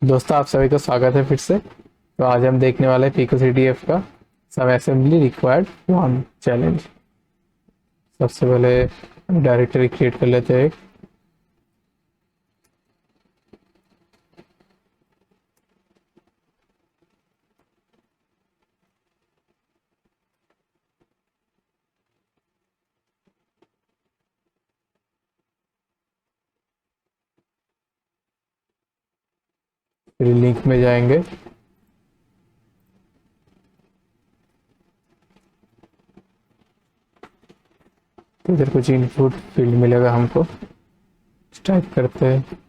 दोस्तों, आप सभी का स्वागत है फिर से। तो आज हम देखने वाले हैं PicoCTF का सब असेंबली रिक्वायर्ड वन चैलेंज। सबसे पहले डायरेक्टरी क्रिएट कर लेते हैं एक। फिर लिंक में जाएंगे। तो इधर कुछ इनपुट फील्ड मिलेगा हमको। टाइप करते हैं।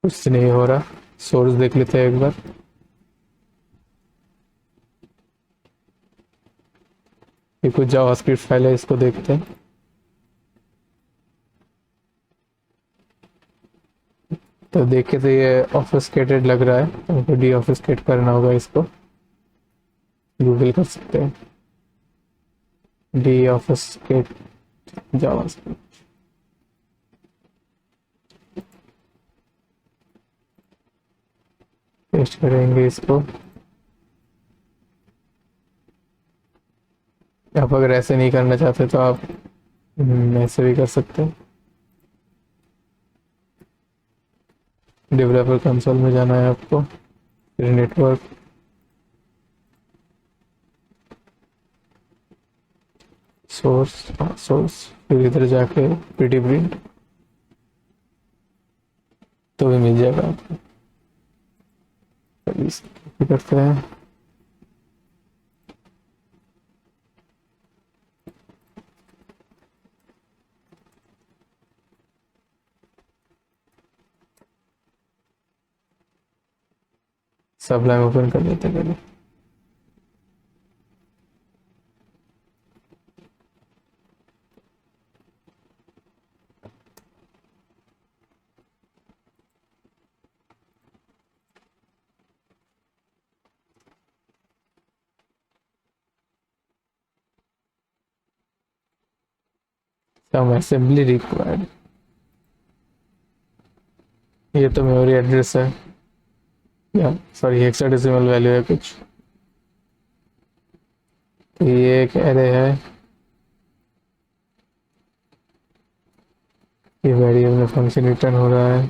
कुछ नहीं हो रहा। सोर्स देख लेते हैं एक बार। ये कुछ जावास्क्रिप्ट फाइल है, इसको देखते हैं। तो देखे तो ये ऑफिसकेटेड लग रहा है, हमको डी ऑफिसकेट करना होगा इसको। गूगल कर सकते हैं डी ऑफिसकेट जावास्क्रिप्ट। पेस्ट करेंगे इसको। आप अगर ऐसे नहीं करना चाहते तो आप ऐसे भी कर सकते हैं। डेवलपर कंसोल में जाना है आपको। फिर नेटवर्क, सोर्स, सोर्स, फिर इधर जाके प्रीटी प्रिंट तो भी मिल जाएगा आपको। चलिए इसको करते हैं। सब लाइन ओपन कर लेते हैं पहले। सम असेंबली रिक्वायर्ड। ये तो मेमोरी एड्रेस है, या सॉरी हेक्साडेसिमल वैल्यू है कुछ। तो ये एक एरे है। ये वेरिएबल में फंक्शन रिटर्न हो रहा है।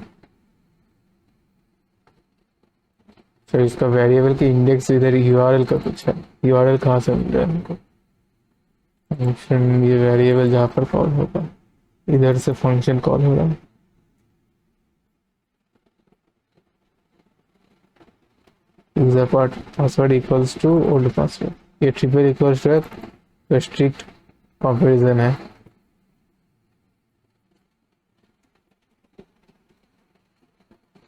फिर इसका वेरिएबल की इंडेक्स इधर यूआरएल का कुछ है। यूआरएल कहाँ से मिल रहा है हमको? फंक्शन, ये वेरिएबल जहाँ पर कॉल होगा इधर से फंक्शन कॉल हो रहा है। User password equals to old password. ये ट्रिपल इक्वल्स टू तो स्ट्रिक्ट कंपैरिजन है।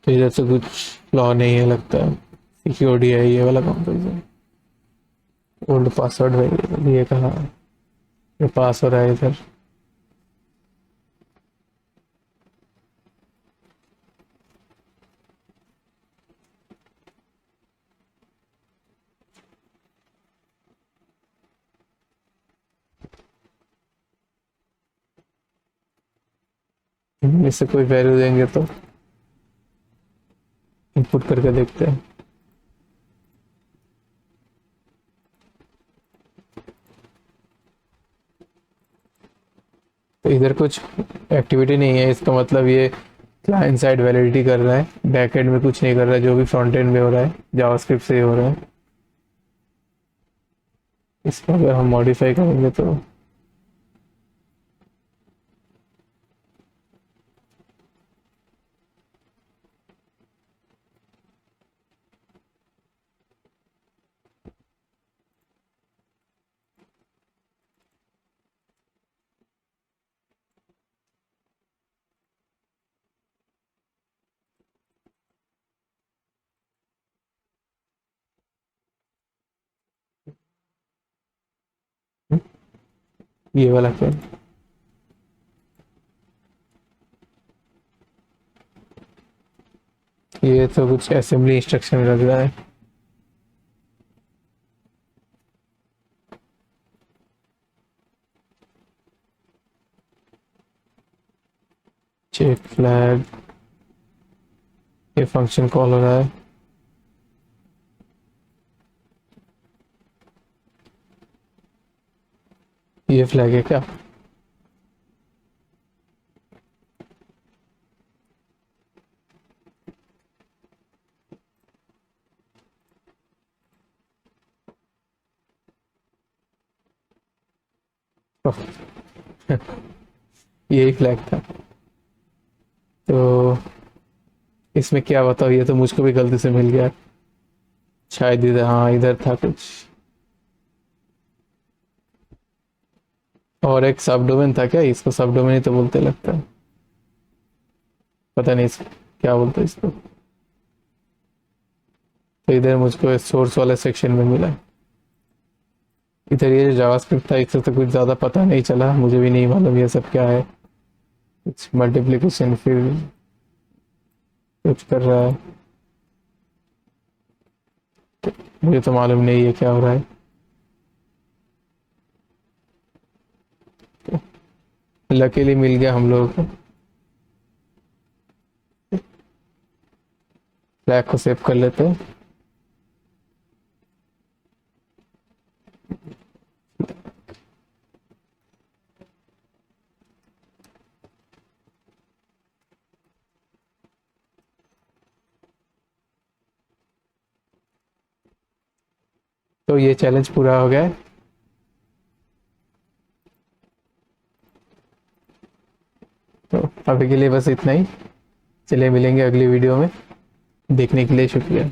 तो इधर से कुछ फ्लॉ नहीं है लगता है। सिक्योरिटी है ये वाला कंपैरिजन। ओल्ड पासवर्ड वेरिएबल ये कहाँ है? ये पास हो रहा है इधर। इनमें से कोई वैल्यू देंगे तो इनपुट करके देखते हैं। तो इधर कुछ एक्टिविटी नहीं है, इसका मतलब ये क्लाइंट साइड वैलिडिटी कर रहा है, बैक एंड में कुछ नहीं कर रहा है। जो भी फ्रंट एंड में हो रहा है जावास्क्रिप्ट से ही हो रहा है। इसको अगर हम मॉडिफाई करेंगे तो ये वाला क्या? ये तो कुछ असेंबली इंस्ट्रक्शन लग रहा है। चेक फ्लैग, ये फंक्शन कॉल हो रहा है। ये फ्लैग है क्या? ओह, यही फ्लैग था। तो इसमें क्या बताओ, ये तो मुझको भी गलती से मिल गया शायद। इधर, हाँ इधर था कुछ। और एक सब डोमेन था क्या? इसको सब डोमेन ही तो बोलते लगता है। पता नहीं क्या बोलते हैं इसको। तो इधर मुझको सोर्स वाले सेक्शन में मिला। इधर ये जो जावास्क्रिप्ट था इससे तो कुछ ज़्यादा पता नहीं चला, मुझे भी नहीं मालूम ये सब क्या है। कुछ मल्टीप्लिकेशन फिर कुछ कर रहा है, मुझे तो मालूम नहीं है क्या हो रहा है। लकीली मिल गया हम लोगों को। फ्लैग को सेव कर लेते हैं। तो ये चैलेंज पूरा हो गया है। तो अभी के लिए बस इतना ही। चलिए मिलेंगे अगली वीडियो में। देखने के लिए शुक्रिया।